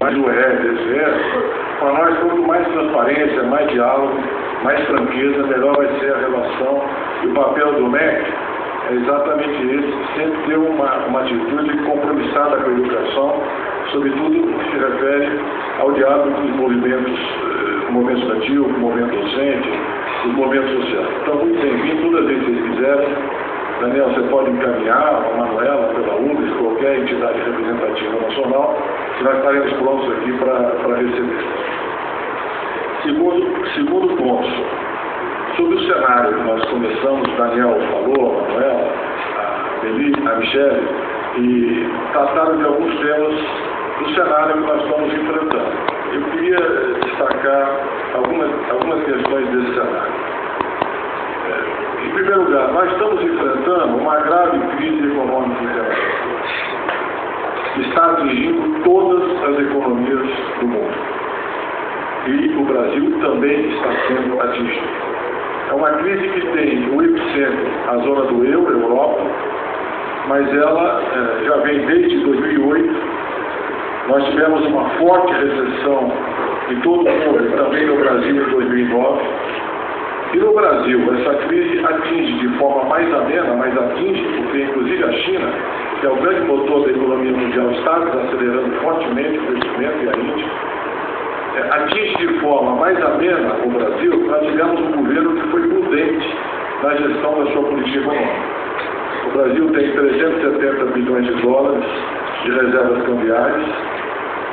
mais o ES, para nós, quanto mais transparência, mais diálogo, mais franqueza, melhor vai ser a relação. E o papel do MEC é exatamente esse, sempre ter uma atitude compromissada com a educação, sobretudo no que se refere ao diálogo com os movimentos, o movimento estudantil, o movimento docente, os movimentos sociais. Então, muito bem-vindo, todas as vezes que vocês quiserem. Daniel, você pode encaminhar, a Manuela, pela UBS, qualquer entidade representativa nacional, que nós estaremos prontos aqui para receber. Segundo ponto, sobre o cenário que nós começamos, o Daniel falou, a Manuela, a Beli, a Michele, e trataram de alguns temas do cenário que nós estamos enfrentando. Eu queria destacar algumas questões desse cenário. Em primeiro lugar, nós estamos enfrentando uma grave crise econômica internacional que está atingindo todas as economias do mundo. E o Brasil também está sendo atingido. É uma crise que tem o epicentro, a zona do euro, a Europa, mas ela já vem desde 2008. Nós tivemos uma forte recessão em todo o mundo, e também no Brasil em 2009. E no Brasil, essa crise atinge de forma mais amena, mas atinge, porque inclusive a China, que é o grande motor da economia mundial, está desacelerando fortemente o crescimento, e a Índia, atinge de forma mais amena o Brasil. Nós tivemos um governo que foi prudente na gestão da sua política econômica. O Brasil tem 370 bilhões de dólares de reservas cambiais.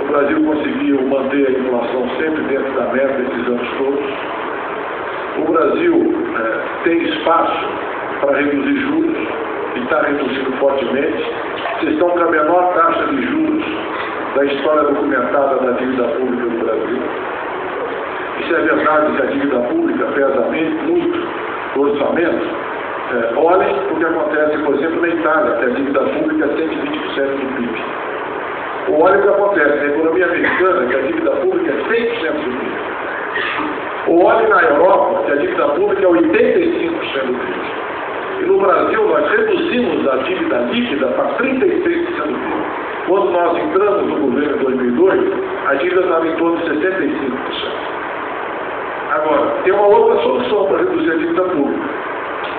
O Brasil conseguiu manter a inflação sempre dentro da meta esses anos todos. O Brasil tem espaço para reduzir juros e está reduzindo fortemente. Vocês estão com a menor taxa de juros da história documentada da dívida pública do Brasil. Isso é verdade, que a dívida pública pesa muito no orçamento. Olhem o que acontece, por exemplo, na Itália, que a dívida pública é 120% do PIB. Ou olhem o que acontece na economia americana, que a dívida pública é 100% do PIB. Ou olhem na Europa, que a dívida pública é 85% do PIB. E no Brasil, nós reduzimos a dívida líquida para 36% do PIB. Quando nós entramos no governo em 2002, a dívida estava em torno de 65%. Agora, tem uma outra solução para reduzir a dívida pública.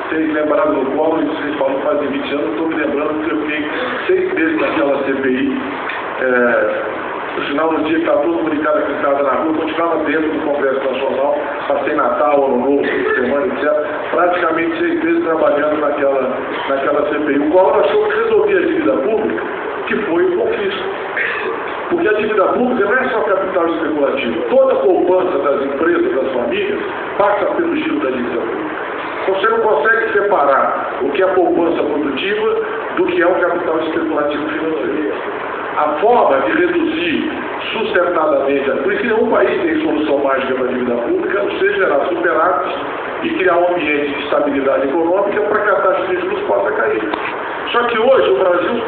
Vocês lembraram do Collor, e vocês falam fazem 20 anos, estou me lembrando que eu fiquei 6 meses naquela CPI. No final do dia, que estava todo comunicado aqui em casa na rua, continuava dentro do Congresso Nacional, passei Natal, Ano Novo, semana, etc. Praticamente 6 meses trabalhando naquela CPI. O Collor achou que resolvia a dívida pública, que foi o confisco. Porque a dívida pública não é só capital especulativo. Toda a poupança das empresas, das famílias, passa pelo giro da dívida pública. Então você não consegue separar o que é poupança produtiva do que é o capital especulativo financeiro. A forma de reduzir sustentadamente, por isso que nenhum país tem solução mágica para a dívida pública, não seja gerar superávites e criar um ambiente de estabilidade econômica para que a taxa de juros possa cair. Só que hoje o Brasil,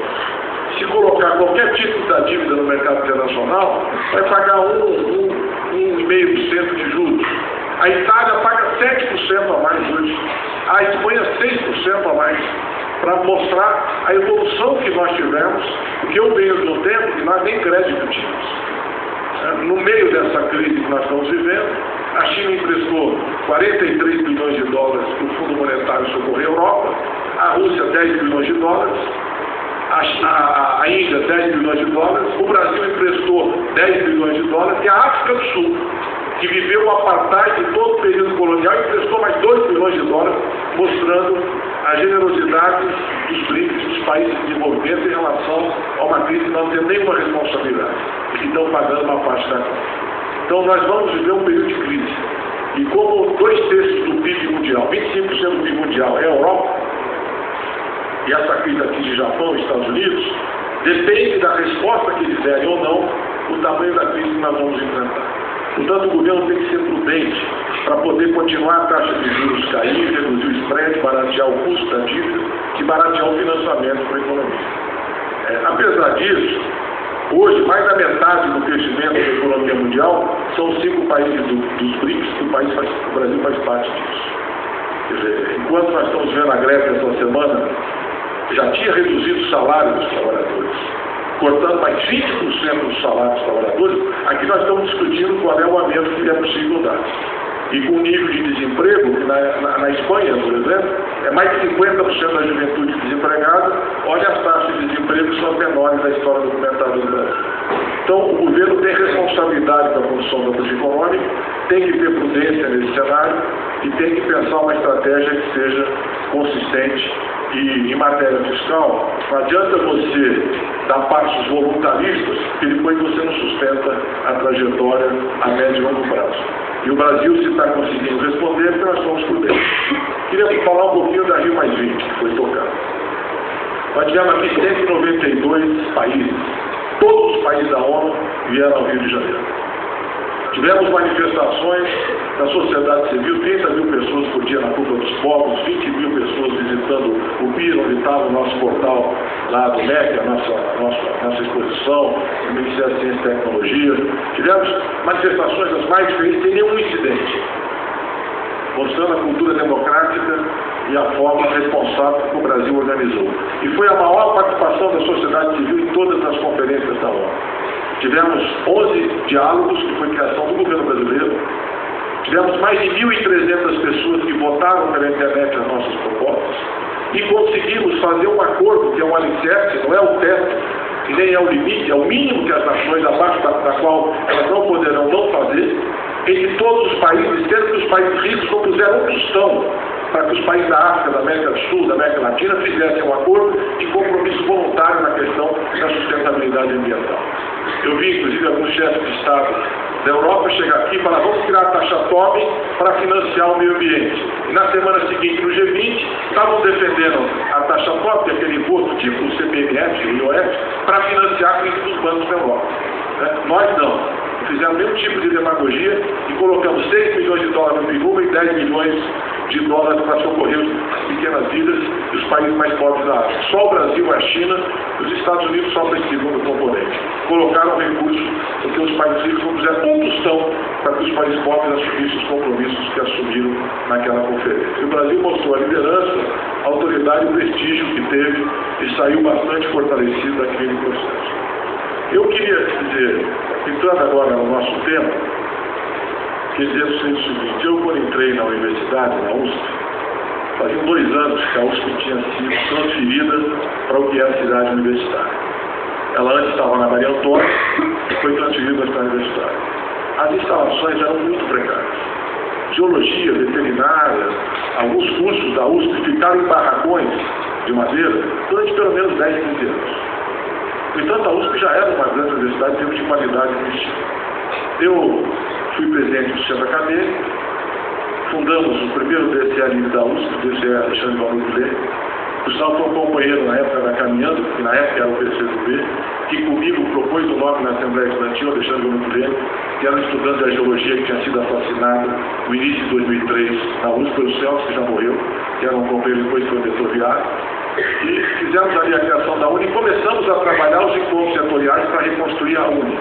se colocar qualquer tipo da dívida no mercado internacional, vai pagar 1,5% de juros. A Itália paga 7% a mais hoje. A Espanha 6% a mais. Para mostrar a evolução que nós tivemos, porque eu venho de um tempo que nós nem crédito tínhamos. No meio dessa crise que nós estamos vivendo, a China emprestou 43 bilhões de dólares para o Fundo Monetário socorrer a Europa, a Rússia 10 bilhões de dólares, a Índia 10 bilhões de dólares, o Brasil emprestou 10 bilhões de dólares, e a África do Sul, que viveu o apartheid de todo o período colonial, emprestou mais 2 bilhões de dólares, mostrando a generosidade dos BRICS, dos países de desenvolvimento, em relação a uma crise que não tem nenhuma responsabilidade e que estão pagando uma parte da conta. Então nós vamos viver um período de crise. E como 2/3 do PIB mundial, 25% do PIB mundial é a Europa, e essa crise aqui de Japão e Estados Unidos, depende da resposta que eles derem ou não, o tamanho da crise que nós vamos enfrentar. Portanto, o governo tem que ser prudente para poder continuar a taxa de juros cair, reduzir o spread, baratear o custo da dívida e baratear o financiamento para a economia. Apesar disso, hoje, mais da metade do crescimento da economia mundial são os 5 países dos BRICS, que o Brasil faz parte disso. Quer dizer, enquanto nós estamos vendo a greve essa semana, já tinha reduzido o salário dos trabalhadores. cortando mais 20% dos salários dos trabalhadores, aqui nós estamos discutindo qual é o aumento que é possível dar. E com o nível de desemprego, que na Espanha, por exemplo, é mais de 50% da juventude desempregada, olha as taxas de desemprego que são as menores da história documentada do Brasil. Então, o governo tem responsabilidade para a condução da política econômica, tem que ter prudência nesse cenário e tem que pensar uma estratégia que seja consistente. E em matéria fiscal, não adianta você dar passos voluntaristas, porque depois você não sustenta a trajetória a médio e longo prazo. E o Brasil, se está conseguindo responder, porque nós somos prudentes. Queria falar um pouquinho da Rio+20, que foi tocado. Nós tivemos aqui 192 países. Todos os países da ONU vieram ao Rio de Janeiro. Tivemos manifestações da sociedade civil, 30 mil pessoas por dia na Culpa dos Povos, 20 mil pessoas visitando o PIR, onde estava o nosso portal lá do MEC, a nossa exposição, o Ministério da Ciência e Tecnologia. Tivemos manifestações das mais diferentes, sem nenhum incidente, mostrando a cultura democrática e a forma responsável que o Brasil organizou. E foi a maior participação da sociedade civil em todas as conferências da ONU. Tivemos 11 diálogos, que foi criação do governo brasileiro. Tivemos mais de 1.300 pessoas que votaram pela internet as nossas propostas. E conseguimos fazer um acordo, que é um alicerce, não é o teto, e nem é o limite, é o mínimo que as nações, abaixo da qual elas não poderão não fazer, entre todos os países, sendo que os países ricos não puseram um tostão para que os países da África, da América do Sul, da América Latina fizessem um acordo de compromisso voluntário na questão da sustentabilidade ambiental. Eu vi, inclusive, alguns chefes de Estado da Europa chegar aqui e falar: vamos criar a taxa Tobin para financiar o meio ambiente. E na semana seguinte, no G20, estavam defendendo a taxa Tobin, aquele imposto tipo o CPMF, o IOF, para financiar a crise dos bancos da Europa. Nós não. Fizemos nenhum tipo de demagogia e colocamos 6 milhões de dólares no PIGUMA e 10 milhões de dólares para socorrer as pequenas vidas e os países mais pobres da África. Só o Brasil, a China e os Estados Unidos só para esse segundo componente. Colocaram recursos porque os países ricos não puseram um tostão para que os países pobres assumissem os compromissos que assumiram naquela conferência. E o Brasil mostrou a liderança, a autoridade e o prestígio que teve e saiu bastante fortalecido daquele processo. Eu queria dizer, entrando agora no nosso tema, queria dizer o seguinte: eu, quando entrei na universidade, na USP, faziam 2 anos que a USP tinha sido transferida para o que é a cidade universitária. Ela antes estava na Maria Antônia e foi transferida para a cidade universitária. As instalações eram muito precárias. Geologia, veterinária, alguns cursos da USP ficaram em barracões de madeira durante pelo menos 10, 15 anos. Portanto, a USP já era uma grande universidade em termos de qualidade e ensino. Eu fui presidente do centro acadêmico, fundamos o primeiro DCE livre da USP, o DCE Alexandre Valmir. O Gustavo foi um companheiro na época da Caminhando, que na época era o PCdoB, que comigo propôs o nome na Assembleia Estudantil, Alexandre Valmir, que era um estudante da geologia que tinha sido assassinado no início de 2003 na USP pelo Celso, que já morreu, que era um companheiro depois que foi diretor viário. E fizemos ali a criação da UNE e começamos a trabalhar os encontros setoriais para reconstruir a UNE.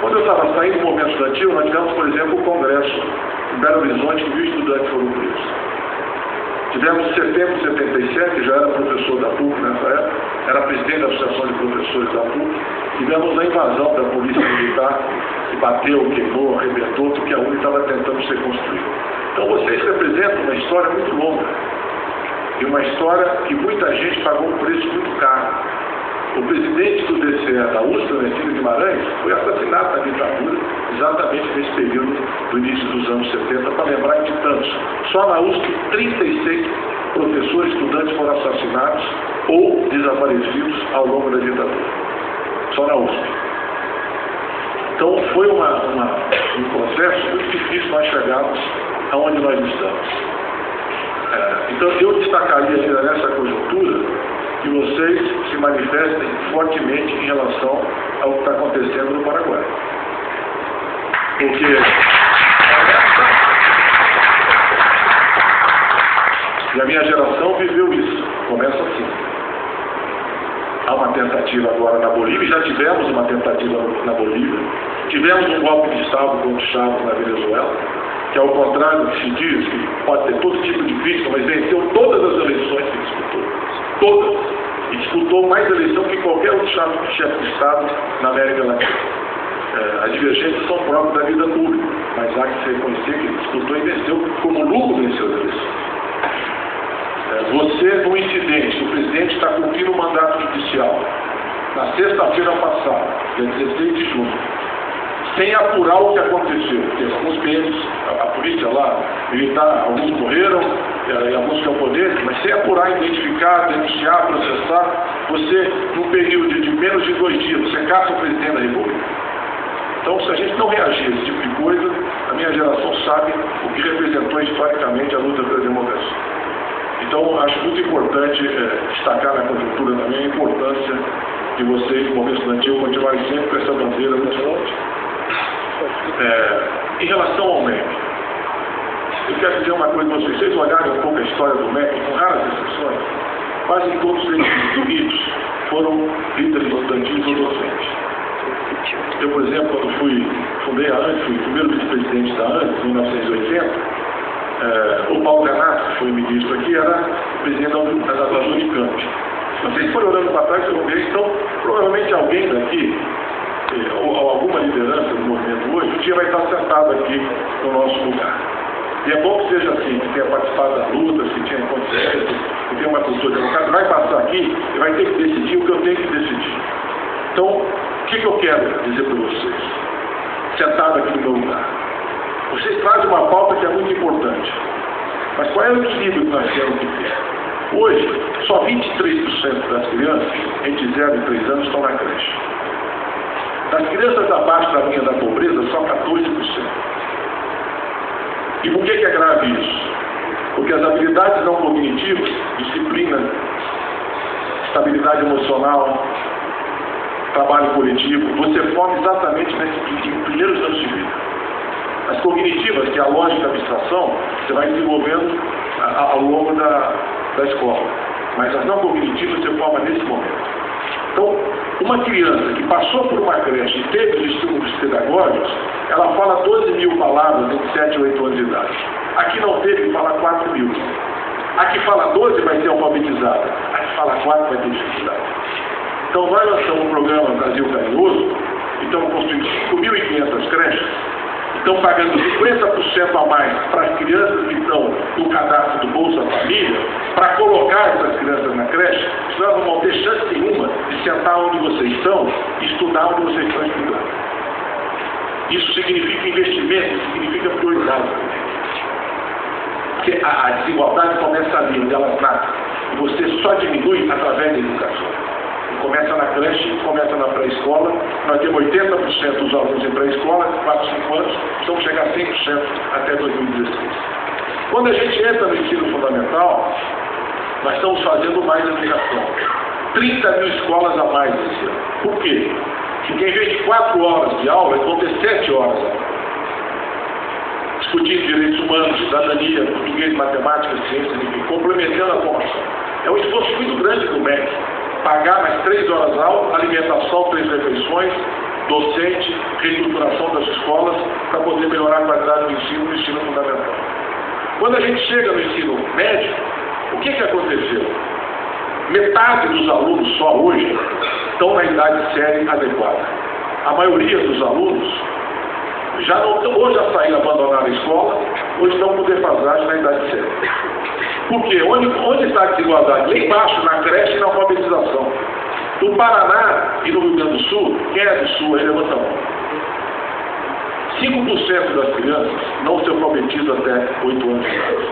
Quando eu estava saindo do movimento estudantil, nós tivemos, por exemplo, o congresso em Belo Horizonte, que 1.000 estudantes foram presos. Tivemos em setembro de 77, já era professor da PUC nessa época, era presidente da Associação de Professores da PUC. Tivemos a invasão da polícia militar, que bateu, queimou, arrebentou, porque a UNE estava tentando ser construída. Então vocês representam uma história muito longa. E uma história que muita gente pagou um preço muito caro. O presidente do DCE da USP, Ernestina Guimarães, foi assassinado na ditadura, exatamente nesse período do início dos anos 70, para lembrar de tantos. Só na USP, 36 professores e estudantes foram assassinados ou desaparecidos ao longo da ditadura. Só na USP. Então, foi um processo muito difícil nós chegarmos aonde nós estamos. Então, eu destacaria ainda nessa conjuntura que vocês se manifestem fortemente em relação ao que está acontecendo no Paraguai. Porque e a minha geração viveu isso. Começa assim. Há uma tentativa agora na Bolívia, já tivemos uma tentativa na Bolívia, tivemos um golpe de Estado contra o Chávez na Venezuela, que ao contrário do que se diz, que pode ter todo tipo de crítica, mas venceu todas as eleições que disputou. Todas. e disputou mais eleição que qualquer outro chefe de Estado na América Latina. As divergências são próprias da vida pública, mas há que se reconhecer que ele disputou e venceu como Lula venceu as eleições. Você, no incidente, o presidente está cumprindo o mandato judicial na sexta-feira passada, dia 16 de junho, sem apurar o que aconteceu, porque alguns PMs, a polícia lá, militar, alguns morreram, e alguns camponeses, mas sem apurar, identificar, denunciar, processar, você, num período de menos de 2 dias, você caça o presidente da República. Então, se a gente não reagir a esse tipo de coisa, a minha geração sabe o que representou historicamente a luta pela democracia. Então, acho muito importante destacar na conjuntura também a importância de vocês, do movimento estudantil, continuarem sempre com essa bandeira muito forte. Em relação ao MEC, eu quero dizer uma coisa para vocês. Vocês olharem um pouco a história do MEC, com raras exceções, quase todos os indivíduos foram líderes estudantis ou docentes. Eu, por exemplo, quando fundei a ANTES, fui o primeiro vice-presidente da ANTES, em 1980, o Paulo Ganato, que foi ministro aqui, era presidente da Unicamp. Se vocês forem olhando para trás, vocês vão ver, então, provavelmente alguém daqui, ou alguma liderança do movimento hoje, um dia vai estar sentado aqui no nosso lugar. E é bom que seja assim, que tenha participado das lutas, que tenha acontecido, que tenha uma cultura democrática, vai passar aqui e vai ter que decidir o que eu tenho que decidir. Então, o que eu quero dizer para vocês, sentado aqui no meu lugar? Vocês trazem uma pauta que é muito importante. Mas qual é o equilíbrio que nós temos que ter? Hoje, só 23% das crianças entre 0 e 3 anos estão na creche. Das crianças abaixo da linha da pobreza, só 14%. E por que é grave isso? Porque as habilidades não cognitivas, disciplina, estabilidade emocional, trabalho coletivo, você forma exatamente nesses primeiros anos de vida. As cognitivas, que é a lógica da abstração, você vai desenvolvendo ao longo da escola. Mas as não cognitivas você forma nesse momento. Então, uma criança que passou por uma creche e teve os estímulos pedagógicos, ela fala 12 mil palavras entre 7 e 8 anos de idade. A que não teve, fala 4 mil. A que fala 12 vai ser alfabetizada. A que fala 4 vai ter dificuldade. Então, nós lançamos um programa Brasil Carinhoso, e estamos construindo 5.500 creches, estão pagando 50% a mais para as crianças que estão no cadastro do Bolsa Família, para colocar essas crianças na creche, senão não vão ter chance nenhuma de sentar onde vocês estão e estudar onde vocês estão estudando. Isso significa investimento, significa prioridade. Porque a desigualdade começa ali, onde ela nasce, e você só diminui através da educação. Começa na creche, começa na pré-escola. Nós temos 80% dos alunos em pré-escola, 4, 5 anos, vamos chegar a 100% até 2016. Quando a gente entra no ensino fundamental, nós estamos fazendo mais educação. 30 mil escolas a mais esse ano. Por quê? Porque em vez de 4 horas de aula, eles vão ter 7 horas de aula. Discutindo direitos humanos, cidadania, português, matemática, ciência, complementando a formação. É um esforço muito grande do MEC. Pagar mais 3 horas de aula, alimentação, 3 refeições, docente, reestruturação das escolas, para poder melhorar a qualidade do ensino no ensino fundamental. Quando a gente chega no ensino médio, o que aconteceu? Metade dos alunos só hoje estão na idade séria adequada. A maioria dos alunos já não estão, ou já saíram, abandonaram a escola, ou estão com defasagem na idade séria. Por quê? Onde está a desigualdade? Lá embaixo, na creche e na alfabetização. No Paraná e no Rio Grande do Sul, quem é do Sul aí levanta a mão. 5% das crianças não se alfabetizam até 8 anos de idade.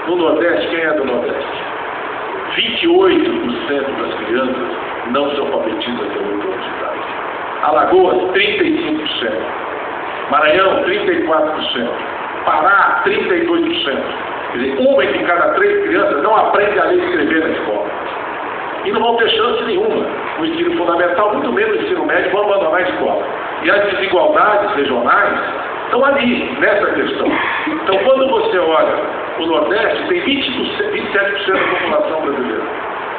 No Nordeste, quem é do Nordeste? 28% das crianças não se alfabetizam até 8 anos de idade. Alagoas, 35%. Maranhão, 34%. Pará, 32%. Quer dizer, uma entre cada 3 crianças não aprende a ler e escrever na escola. E não vão ter chance nenhuma no ensino fundamental, muito menos no ensino médio, vão abandonar a escola. E as desigualdades regionais estão ali, nessa questão. Então, quando você olha o Nordeste, tem 27% da população brasileira,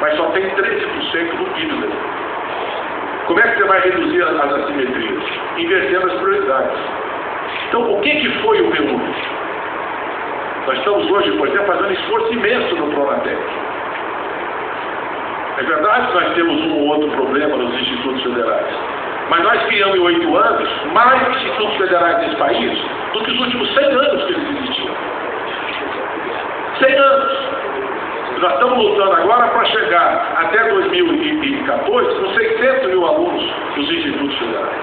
mas só tem 13% do PIB brasileiro. Como é que você vai reduzir as assimetrias? Invertendo as prioridades. Então, o que foi o PNUD? Nós estamos hoje, por exemplo, fazendo um esforço imenso no Pronatec. É verdade que nós temos um ou outro problema nos institutos federais, mas nós criamos em 8 anos mais institutos federais nesse país do que os últimos 100 anos que eles existiam. 100 anos. Nós estamos lutando agora para chegar até 2014 com 600 mil alunos nos institutos federais.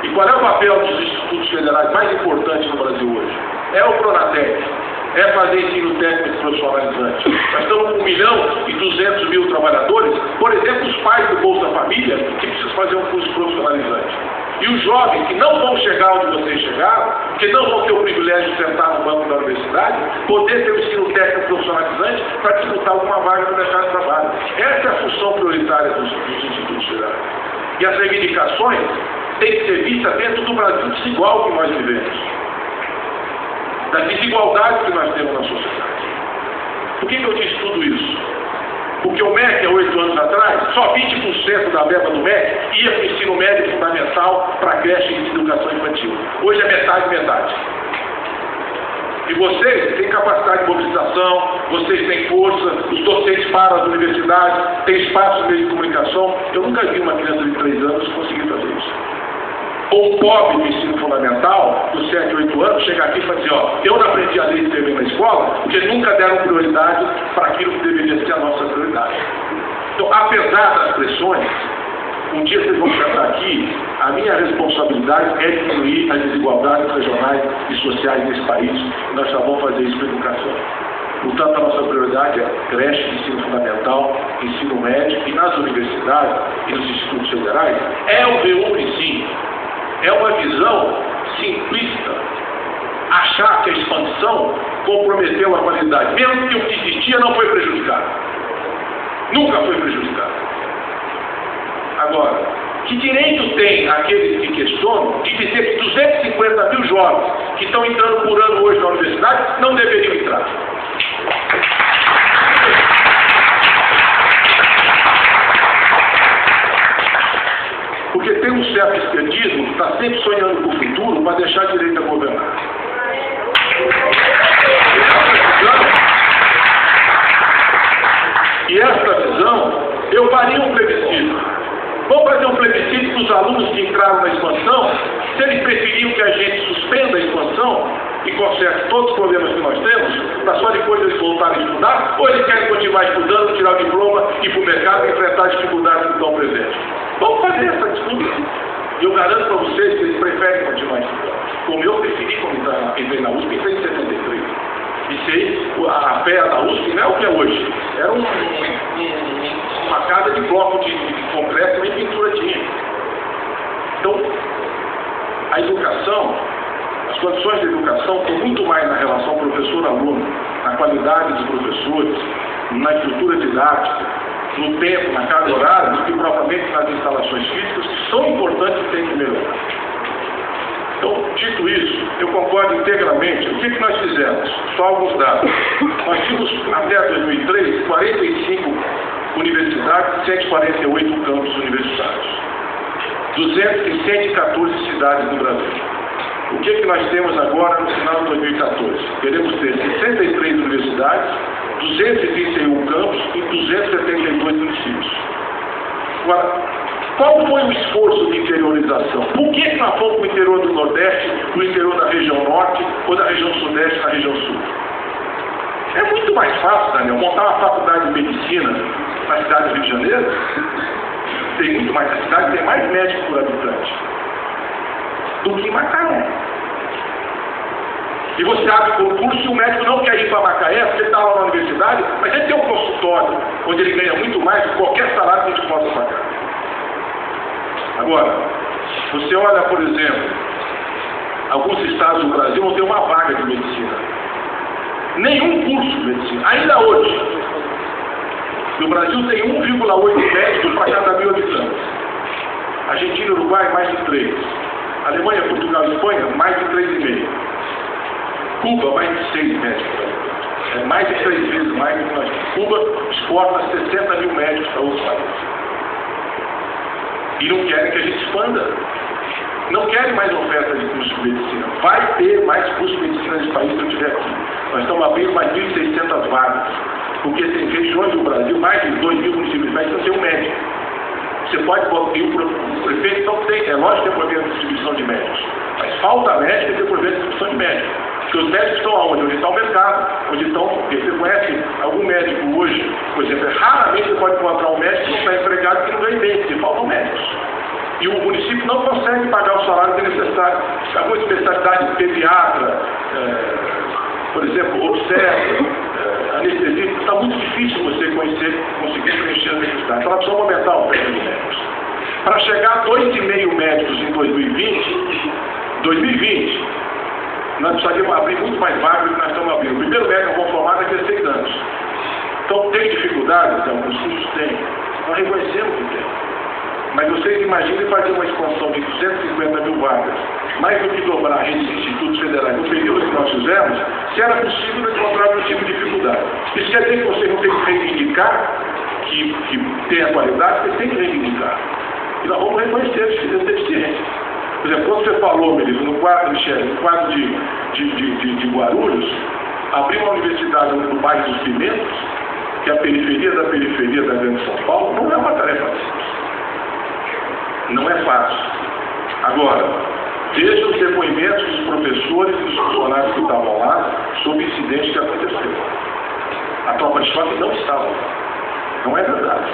E qual é o papel dos institutos federais mais importantes no Brasil hoje? É o Pronatec, é fazer ensino técnico profissionalizante. Nós estamos com 1.200.000 trabalhadores, por exemplo, os pais do Bolsa Família, que precisam fazer um curso profissionalizante. E os jovens que não vão chegar onde vocês chegaram, que não vão ter o privilégio de sentar no banco da universidade, poder ter o ensino técnico profissionalizante para disputar alguma vaga no mercado de trabalho. Essa é a função prioritária dos institutos federais. E as reivindicações têm que ser vistas dentro do Brasil desigual que nós vivemos. Das desigualdades que nós temos na sociedade. Por que eu disse tudo isso? Porque o MEC, há 8 anos atrás, só 20% da verba do MEC ia para o ensino médio fundamental, para a creche e educação infantil. Hoje é metade. E vocês têm capacidade de mobilização, vocês têm força, os docentes param as universidades, têm espaço no meio de comunicação. Eu nunca vi uma criança de 3 anos conseguir fazer isso. Ou um pobre do ensino fundamental, dos 7, 8 anos, chega aqui e fala assim, ó, eu não aprendi a ler e escrever na escola, porque nunca deram prioridade para aquilo que deveria ser a nossa prioridade. Então, apesar das pressões, um dia vocês vão chegar aqui, a minha responsabilidade é diminuir as desigualdades regionais e sociais nesse país, e nós só vamos fazer isso com a educação. Portanto, a nossa prioridade é creche, ensino fundamental, ensino médio, e nas universidades e nos institutos federais, é o reúne sim. É uma visão simplista. Achar que a expansão comprometeu a qualidade. Mesmo que o que existia não foi prejudicado. Nunca foi prejudicado. Agora, que direito tem aqueles que questionam de dizer que 250 mil jovens que estão entrando por ano hoje na universidade não deveriam entrar? Porque tem um certo esquerdismo que está sempre sonhando com o futuro para deixar a direita governar. E esta visão, eu faria um plebiscito. Vamos fazer um plebiscito para os alunos que entraram na expansão, se eles preferiam que a gente suspenda a expansão e conserte todos os problemas que nós temos, para só depois eles voltarem a estudar, ou eles querem continuar estudando, tirar o diploma, ir para o mercado e enfrentar as dificuldades que estão presentes. Vamos fazer essa disputa. E eu garanto para vocês que eles preferem continuar estudando. Como eu preferi quando entrei na USP, entrei em 73. E sei, a fé da USP não é o que é hoje. Era uma casa de bloco de concreto e pintura tinha. Então, a educação, as condições de educação estão muito mais na relação professor-aluno, na qualidade dos professores, na estrutura didática, no tempo, na carga horária, do que propriamente nas instalações físicas, que são importantes e têm que melhorar. Então, dito isso, eu concordo integramente. O que nós fizemos? Só alguns dados. Nós tínhamos, até 2003, 45 universidades, 148 campos universitários. 114 cidades no Brasil. O que nós temos agora no final de 2014? Queremos ter 63 universidades, 231 campos e 272 municípios. Agora, qual foi o esforço de interiorização? Por que nós fomos para o interior do Nordeste, para o interior da região Norte, ou da região Sudeste, na região Sul? É muito mais fácil, Daniel, montar uma faculdade de medicina na cidade do Rio de Janeiro. Tem muito mais, a cidade tem mais médicos por habitante do que em Macaé. E você abre concurso e o médico não quer ir para Macaé, porque ele está lá na universidade, mas ele tem um consultório onde ele ganha muito mais do que qualquer salário que a gente possa pagar. Agora, você olha, por exemplo, alguns estados do Brasil não tem uma vaga de medicina. Nenhum curso de medicina. Ainda hoje, no Brasil tem 1,8 médicos para cada 1.000 habitantes. Argentina e Uruguai, mais de 3. Alemanha, Portugal e Espanha, mais de 3,5. Cuba, mais de 6 médicos. É mais de 3 vezes mais do que nós. Cuba exporta 60 mil médicos para outros países. E não querem que a gente expanda. Não querem mais oferta de curso de medicina. Vai ter mais curso de medicina nesse país que eu tiver aqui. Nós estamos abrindo mais 1.600 vagas. Porque tem regiões do Brasil, mais de 2.000 municípios, mas não tem um médico. Você pode botar, o prefeito não tem, é lógico que tem problema de distribuição de médicos, mas falta médico e tem problema de distribuição de médicos. Porque os médicos estão aonde? Onde está o mercado, onde estão, porque você conhece algum médico hoje, por exemplo, raramente você pode encontrar um médico que não está empregado que não ganha bem, porque faltam médicos. E o município não consegue pagar o salário que é necessário. Alguma especialidade pediatra, por exemplo, obstetra, anestesista, está muito difícil você conseguir preencher a necessidade. Então, nós precisamos aumentar o número de médicos. Para chegar a 2,5 médicos em 2020, nós precisaríamos abrir muito mais vagas do que nós estamos abrindo. O primeiro médico vão formar daqui a 6 anos. Então, tem dificuldades? Então, os cursos têm. Nós reconhecemos que tem. Mas vocês imaginem fazer uma expansão de 250 mil vagas, mais do que dobrar a rede de institutos federais no período que nós fizemos, se era possível encontrar algum tipo de dificuldade. Isso quer dizer que vocês não têm que reivindicar que tem a qualidade, vocês têm que reivindicar. E nós vamos reconhecer as deficiências. Por exemplo, quando você falou, Melissa, no quadro, Michele, no quadro de Guarulhos, abrir uma universidade no bairro dos Pimentos, que é a periferia da Grande São Paulo, não é uma tarefa simples. Não é fácil. Agora, veja os depoimentos dos professores e dos funcionários que estavam lá sobre o incidente que aconteceu. A tropa de choque não estava lá. Não é verdade.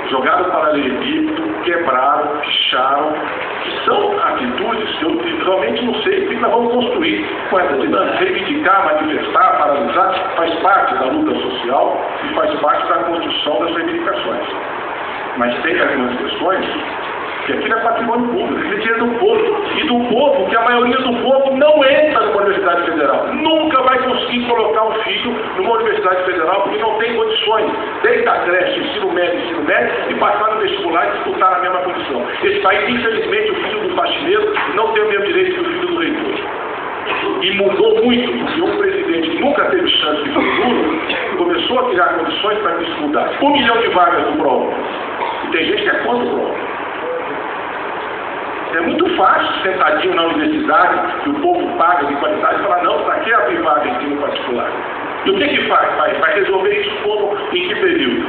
Jogaram paralelepípedo, quebraram, picharam, que são atitudes que eu realmente não sei o que nós vamos construir com essa dinâmica. Reivindicar, manifestar, paralisar, faz parte da luta social e faz parte da construção das reivindicações. Mas tem algumas questões que aquilo é patrimônio público, aquilo é dinheiro do povo. E do povo, que a maioria do povo não entra numa universidade federal. Nunca vai conseguir colocar um filho numa universidade federal porque não tem condições, desde a creche, ensino médio, e passar no vestibular e disputar na mesma condição. Esse país, infelizmente, o filho do faxineiro não tem o mesmo direito que o filho do reitor. E mudou muito, porque um presidente que nunca teve chance de futuro começou a criar condições para que isso mudasse. 1 milhão de vagas no ProUni. E tem gente que é contra o ProUni. É muito fácil, sentadinho na universidade, que o povo paga de qualidade, e falar, não, para que abrir vaga em ensino particular? E o que faz? Vai resolver isso como em que período?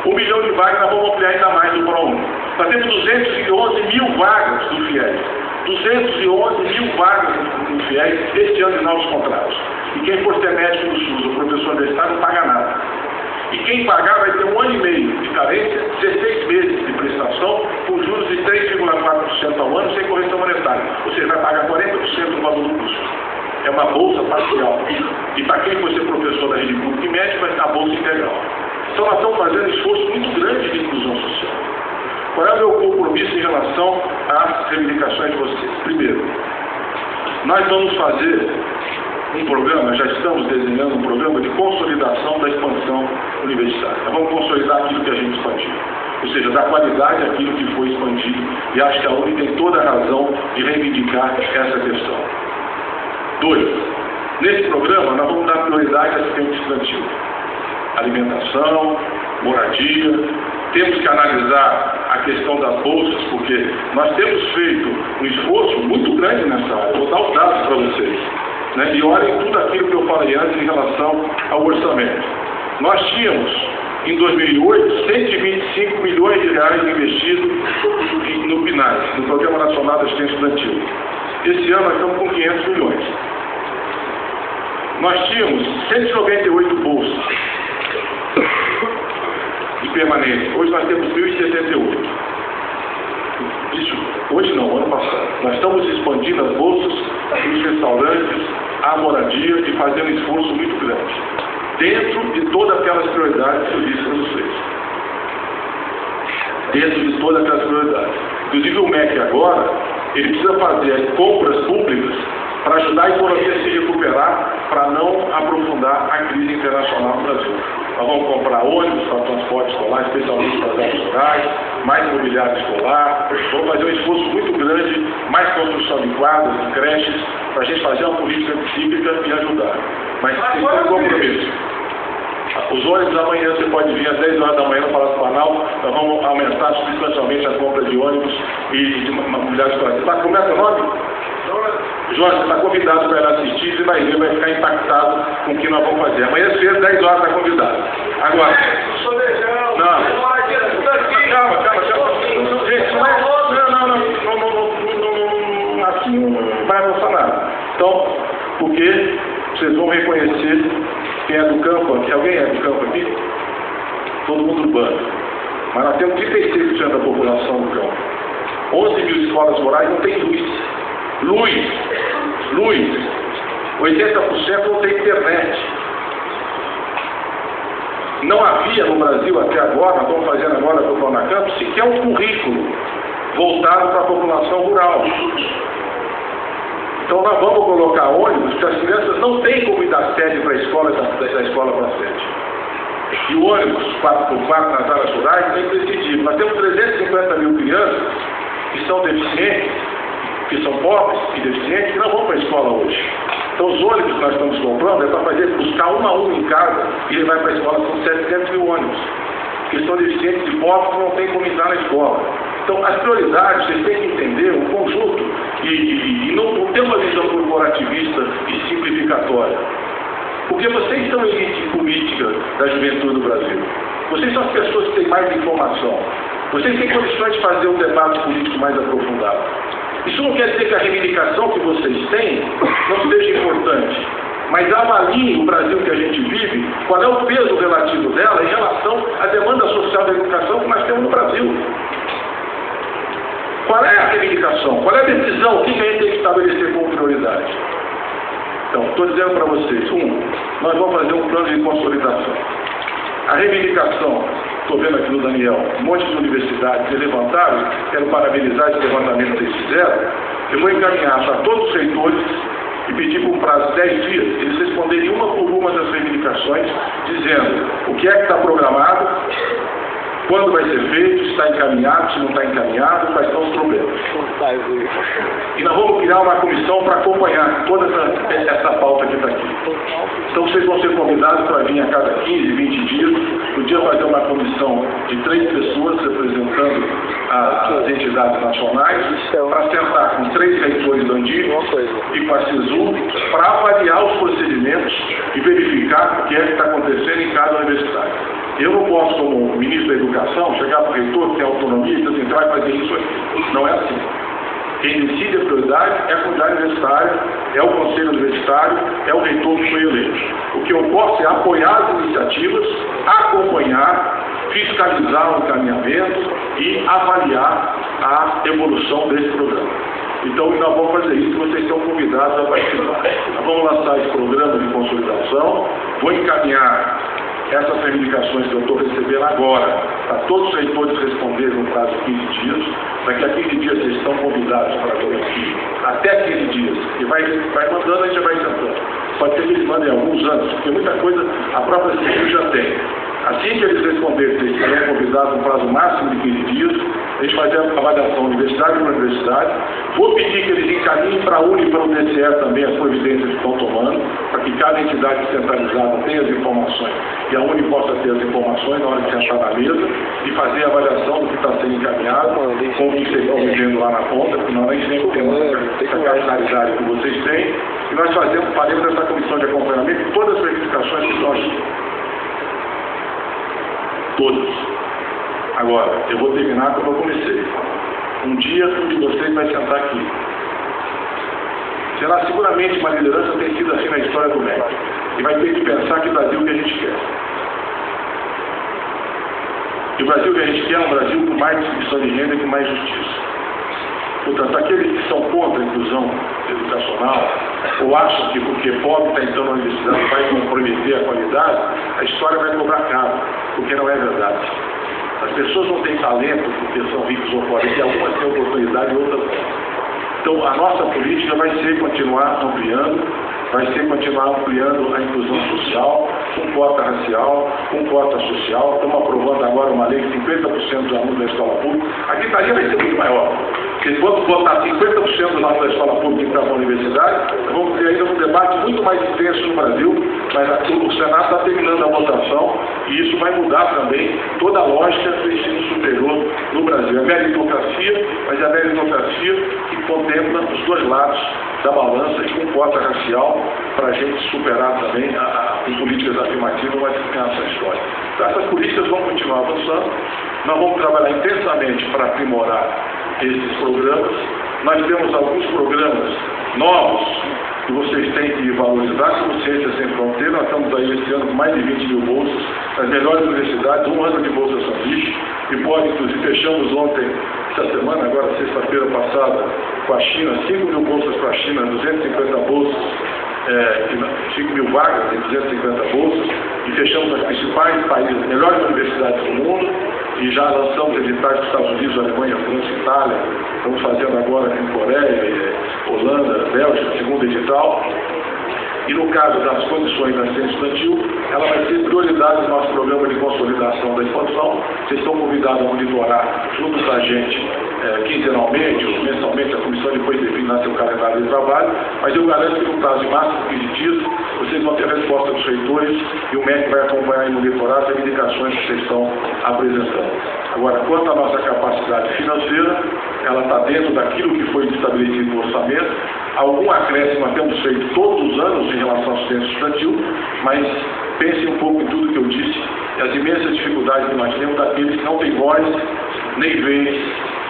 1 milhão de vagas, nós vamos ampliar ainda mais no ProUni. Nós temos 211 mil vagas do FIES. 211 mil vagas no FIES este ano de novos contratos. E quem for ser médico no SUS, o professor universitário, não paga nada. E quem pagar vai ter 1 ano e meio de carência, 16 meses de prestação, com juros de 3,4% ao ano, sem correção monetária. Ou seja, vai pagar 40% do valor do custo. É uma bolsa parcial. E para quem for ser professor da rede pública e médico, vai ter a bolsa integral. Então nós estamos fazendo um esforço muito grande de inclusão social. Qual é o meu compromisso em relação às reivindicações de vocês? Primeiro, nós vamos fazer um programa, já estamos desenhando um programa de consolidação da expansão universitária. Nós vamos consolidar aquilo que a gente expandiu. Ou seja, dar qualidade àquilo que foi expandido. E acho que a UNE tem toda a razão de reivindicar essa questão. 2. Nesse programa, nós vamos dar prioridade à assistência estudantil. Alimentação, moradia. Temos que analisar a questão das bolsas, porque nós temos feito um esforço muito grande nessa área. Vou dar os dados para vocês. Né? E olhem tudo aquilo que eu falei antes em relação ao orçamento. Nós tínhamos, em 2008, 125 milhões de reais investidos no PNAE, no Programa Nacional de Assistência Estudantil. Esse ano nós estamos com 500 milhões. Nós tínhamos 198 bolsas de permanência. Hoje nós temos 1.078. Isso, hoje não, ano passado. Nós estamos expandindo as bolsas, os restaurantes, a moradia e fazendo um esforço muito grande. Dentro de todas aquelas prioridades que eu disse para vocês. Dentro de todas aquelas prioridades. Inclusive o MEC agora, ele precisa fazer compras públicas para ajudar a economia a se recuperar, para não aprofundar a crise internacional no Brasil. Nós vamos comprar ônibus para transporte escolar, especialmente para as áreas rurais, mais mobiliário escolar, vamos fazer um esforço muito grande, mais construção de quadras, de creches, para a gente fazer uma política cívica e ajudar. Mas tem um compromisso. Os ônibus amanhã você pode vir às 10 horas da manhã no Palácio Planalto, nós vamos aumentar substancialmente a compra de ônibus e de mobiliário escolar. Como é o nome? Jorge, você está convidado para ir lá assistir, você vai ver, vai ficar impactado com o que nós vamos fazer. Amanhã cedo, 10 horas, está convidado. Agora. Não. Calma. Gente, não, assim não vai avançar nada. Então, porque vocês vão reconhecer quem é do campo aqui. Alguém é do campo aqui? Todo mundo urbano. Mas nós temos 36% da população do campo. 11 mil escolas rurais não tem luz. 80% não tem internet. Não havia no Brasil até agora, nós estamos fazendo agora para o Pronacamp, sequer um currículo voltado para a população rural. Então nós vamos colocar ônibus, porque as crianças não têm como ir da sede para a escola, da escola para a sede. E o ônibus 4x4 nas áreas rurais é imprescindível. Nós temos 350 mil crianças que são deficientes, que são pobres e deficientes, que não vão para a escola hoje. Então os ônibus que nós estamos comprando é para fazer buscar um a um em casa e levar para a escola. São 700 mil ônibus, que são deficientes e pobres que não têm como entrar na escola. Então as prioridades, vocês têm que entender o conjunto e não ter uma visão corporativista e simplificatória. Porque vocês são a elite política da juventude do Brasil. Vocês são as pessoas que têm mais informação. Vocês têm condições de fazer um debate político mais aprofundado. Isso não quer dizer que a reivindicação que vocês têm não seja importante. Mas avaliem o Brasil que a gente vive, qual é o peso relativo dela em relação à demanda social da educação que nós temos no Brasil. Qual é a reivindicação? Qual é a decisão? O que a gente tem que estabelecer como prioridade? Então, estou dizendo para vocês, nós vamos fazer um plano de consolidação. A reivindicação, estou vendo aqui no Daniel, um monte de universidades se levantaram, quero parabenizar esse levantamento que eles fizeram. Eu vou encaminhar para todos os reitores e pedir por um prazo de 10 dias, eles responderem uma por uma das reivindicações, dizendo o que é que está programado, quando vai ser feito, se está encaminhado, se não está encaminhado, quais são os problemas. E nós vamos criar uma comissão para acompanhar toda essa pauta que está aqui. Então vocês vão ser convidados para vir a cada 15, 20 dias, podia fazer uma comissão de 3 pessoas representando as entidades nacionais, para sentar com 3 reitores do Andino e com a CISU, para avaliar os procedimentos e verificar o que é que está acontecendo em cada universidade. Eu não posso, como ministro da Educação, chegar para o reitor que tem autonomia e dizer assim, vai fazer isso aqui. Não é assim. Quem decide a prioridade é a comunidade universitária, é o conselho universitário, é o reitor que foi eleito. O que eu posso é apoiar as iniciativas, acompanhar, fiscalizar o encaminhamento e avaliar a evolução desse programa. Então, nós vamos fazer isso, vocês estão convidados a participar. Nós vamos lançar esse programa de consolidação, vou encaminhar essas reivindicações que eu estou recebendo agora, para todos os reitores responderem no prazo de 15 dias, daqui a 15 dias vocês estão convidados para vir aqui, até 15 dias, e vai mandando, a gente vai sentando. Pode ser que eles mandem alguns anos, porque muita coisa a própria CISU já tem. Assim que eles responderem, vocês serão convidados no prazo máximo de 15 dias, a gente vai fazer a avaliação universidade por universidade. Vou pedir que eles encaminhem para a UNE e para o DCE também as providências que estão tomando, para que cada entidade centralizada tenha as informações e a UNE possa ter as informações na hora de sentar na mesa e fazer a avaliação do que está sendo encaminhado, com o que vocês estão vivendo lá na ponta, porque nós nem sempre temos essa capilaridade que vocês têm, e nós faremos essa comissão de acompanhamento de todas as verificações que estão aqui. Todos. Agora, eu vou terminar como eu comecei. Um dia um de vocês vai sentar aqui. Será seguramente uma liderança tem sido assim na história do MEC. E vai ter que pensar que Brasil que a gente quer. E o Brasil que a gente quer é um Brasil com mais distribuição de renda e com mais justiça. Portanto, aqueles que são contra a inclusão educacional, ou acham que porque pobre está entrando na universidade vai comprometer a qualidade, a história vai cobrar caro, porque não é verdade. As pessoas não têm talento porque são ricos ou pobres, e algumas têm oportunidade e outras não. Então, a nossa política vai ser continuar ampliando a inclusão social, com cota racial, com cota social. Estamos aprovando agora uma lei que 50% dos alunos da escola pública. A gritaria vai ser muito maior. Porque quanto vamos botar 50% do nosso da escola pública para a universidade, vamos ter ainda um debate muito mais intenso no Brasil, mas o Senado está terminando a votação e isso vai mudar também toda a lógica do ensino superior no Brasil. É meritocracia, mas é a meritocracia que contempla os dois lados da balança e com cota racial para a gente superar também com políticas afirmativas, vai ficar essa história. Então, essas políticas vão continuar avançando, nós vamos trabalhar intensamente para aprimorar esses programas. Nós temos alguns programas novos que vocês têm que valorizar, como Ciência Sem Fronteira. Nós estamos aí esse ano com mais de 20 mil bolsas nas melhores universidades, um ano de bolsa sanduíche, e pode, inclusive, fechamos ontem, essa semana, agora sexta-feira passada, com a China, 5 mil bolsas para a China, 250 bolsas, 5 mil vagas, tem 250 bolsas, e fechamos as principais países, melhores universidades do mundo, e já lançamos editais dos Estados Unidos, Alemanha, França, Itália, estamos fazendo agora em Coreia, Holanda, Bélgica, segundo edital. E no caso das condições da ciência estudantil, ela vai ser prioridade no nosso programa de consolidação da expansão. Vocês estão convidados a monitorar junto com a gente quinzenalmente ou mensalmente, a comissão depois definirá seu calendário de trabalho, mas eu garanto que no prazo de máximo 15 dias, vocês vão ter a resposta dos reitores e o MEC vai acompanhar e monitorar as indicações que vocês estão apresentando. Agora, quanto à nossa capacidade financeira, ela está dentro daquilo que foi estabelecido no orçamento. Algum acréscimo nós temos feito todos os anos em relação à assistência estudantil, mas pensem um pouco em tudo que eu disse e as imensas dificuldades que nós temos daqueles que não têm voz, nem vez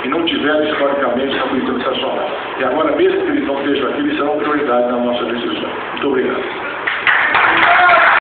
e não tiveram historicamente na política educacional. E agora, mesmo que eles não estejam aqui, eles serão prioridade na nossa decisão. Muito obrigado.